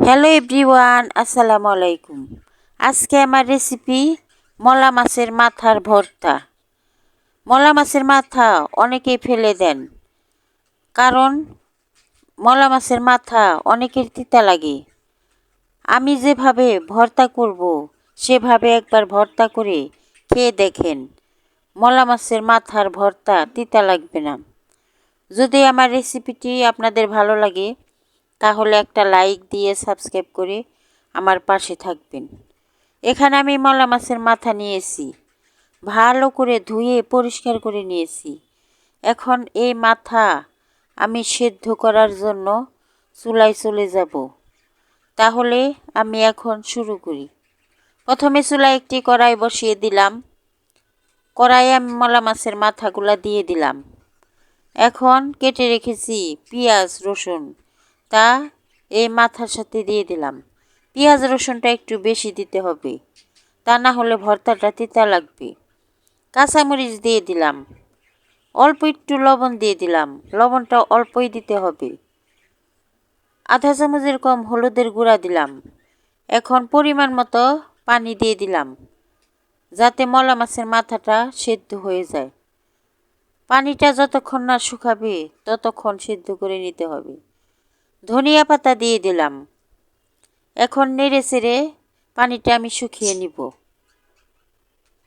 Hello everyone, আসসালামু আলাইকুম। আজকে আমার রেসিপি মলা মাছের মাথার ভর্তা। মলা মাছের মাথা অনেকেই ফেলে দেন, কারণ মলা মাছের মাথা অনেকের তিতা লাগে। আমি যেভাবে ভর্তা করব সেভাবে একবার ভর্তা করে খেয়ে দেখেন, মলা মাছের মাথার ভর্তা তিতা লাগবে না। যদি আমার রেসিপিটি আপনাদের ভালো লাগে তাহলে একটা লাইক দিয়ে সাবস্ক্রাইব করে আমার পাশে থাকবেন। এখানে আমি মলা মাছের মাথা নিয়েছি, ভালো করে ধুয়ে পরিষ্কার করে নিয়েছি। এখন এই মাথা আমি সেদ্ধ করার জন্য চুলায় চলে যাব। তাহলে আমি এখন শুরু করি। প্রথমে চুলায় একটি কড়াই বসিয়ে দিলাম। কড়াইয়ে আমি মলা মাছের মাথাগুলা দিয়ে দিলাম। এখন কেটে রেখেছি পেঁয়াজ রসুন, তা এই মাথার সাথে দিয়ে দিলাম। পেঁয়াজ রসুনটা একটু বেশি দিতে হবে, তা না হলে ভর্তাটা তিতা লাগবে। কাঁচামরিচ দিয়ে দিলাম, অল্প একটু লবণ দিয়ে দিলাম, লবণটা অল্পই দিতে হবে। আধা চামচের কম হলুদের গুঁড়া দিলাম। এখন পরিমাণ মতো পানি দিয়ে দিলাম, যাতে মলা মাছের মাথাটা সেদ্ধ হয়ে যায়। পানিটা যতক্ষণ না শুকাবে ততক্ষণ সেদ্ধ করে নিতে হবে। ধনিয়া পাতা দিয়ে দিলাম। এখন নেড়ে চেড়ে পানিটা আমি শুকিয়ে নিব।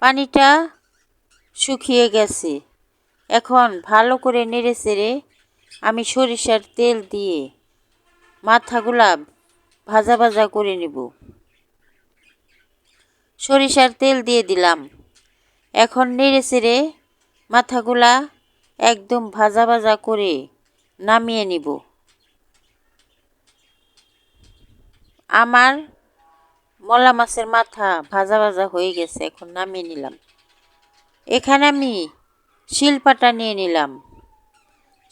পানিটা শুকিয়ে গেছে। এখন ভালো করে নেড়ে চেড়ে আমি সরিষার তেল দিয়ে মাথাগুলা ভাজা ভাজা করে নিব। সরিষার তেল দিয়ে দিলাম। এখন নেড়ে চেড়ে মাথাগুলা একদম ভাজা ভাজা করে নামিয়ে নিব। আমার মলা মাছের মাথা ভাজা ভাজা হয়ে গেছে, এখন নামিয়ে নিলাম। এখানে আমি শিলপাটা নিয়ে নিলাম।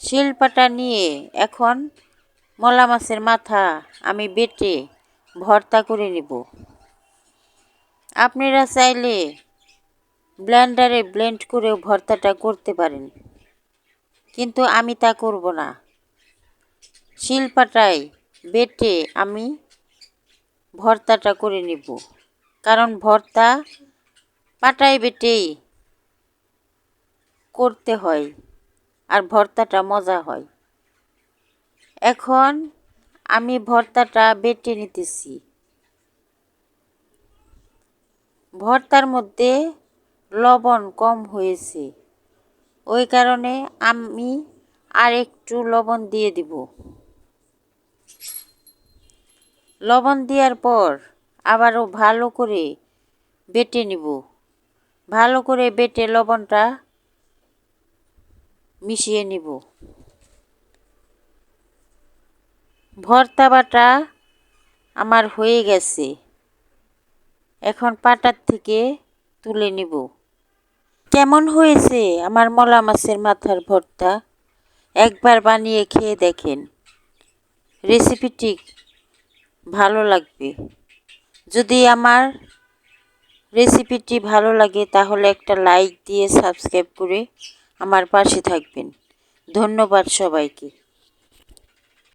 শিলপাটা নিয়ে এখন মলা মাছের মাথা আমি বেটে ভর্তা করে নিব। আপনারা চাইলে ব্লেন্ডারে ব্লেন্ড করেও ভর্তাটা করতে পারেন, কিন্তু আমি তা করব না। শিলপাটায় বেটে আমি ভর্তাটা করে নিব, কারণ ভর্তা পাটায় বেটেই করতে হয় আর ভর্তাটা মজা হয়। এখন আমি ভর্তাটা বেটে নিতেছি। ভর্তার মধ্যে লবণ কম হয়েছে, ওই কারণে আমি আর একটু লবণ দিয়ে দিব। লবণ দেওয়ার পর আবারও ভালো করে বেটে নিব। ভালো করে বেটে লবণটা মিশিয়ে নিব। ভর্তা বাটা আমার হয়ে গেছে, এখন পাটার থেকে তুলে নিব। কেমন হয়েছে আমার মলা মাছের মাথার ভর্তা? একবার বানিয়ে খেয়ে দেখেন, রেসিপিটি ভালো লাগবে। যদি আমার রেসিপিটি ভালো লাগে তাহলে একটা লাইক দিয়ে সাবস্ক্রাইব করে আমার পাশে থাকবেন। ধন্যবাদ সবাইকে।